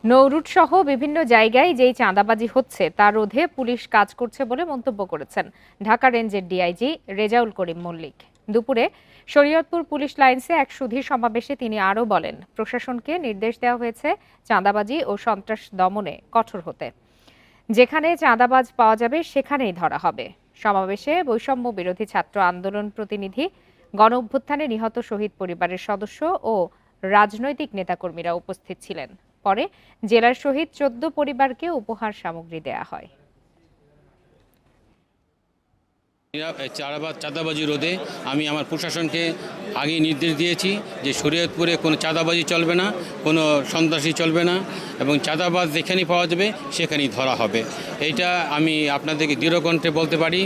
নৌরুট সহ বিভিন্ন জায়গায় যেই চাঁদাবাজি হচ্ছে তা রোধে পুলিশ কাজ করছে বলে মন্তব্য করেছেন ঢাকা রেঞ্জের ডিআইজি রেজাউল করিম মল্লিক। দুপুরে শরীয়তপুর পুলিশ লাইনসে এক সুধী সমাবেশে তিনি আরও বলেন, প্রশাসনকে নির্দেশ দেওয়া হয়েছে চাঁদাবাজি ও সন্ত্রাস দমনে কঠোর হতে। যেখানে চাঁদাবাজ পাওয়া যাবে সেখানেই ধরা হবে। সমাবেশে বৈষম্য বিরোধী ছাত্র আন্দোলন প্রতিনিধি, গণ অভ্যুত্থানে নিহত শহীদ পরিবারের সদস্য ও রাজনৈতিক নেতাকর্মীরা উপস্থিত ছিলেন। পরে জেলার শহীদ 14 পরিবারকে উপহার সামগ্রী দেয়া হয়। চাঁদাবাজি রোধে আমি আমার প্রশাসনকে আগেই নির্দেশ দিয়েছি যে শরীয়তপুরে কোনো চাঁদাবাজি চলবে না, কোনো সন্ত্রাসী চলবে না, এবং চাঁদাবাজ যেখানেই পাওয়া যাবে সেখানেই ধরা হবে। এইটা আমি আপনাদেরকে দৃঢ়কণ্ঠে বলতে পারি।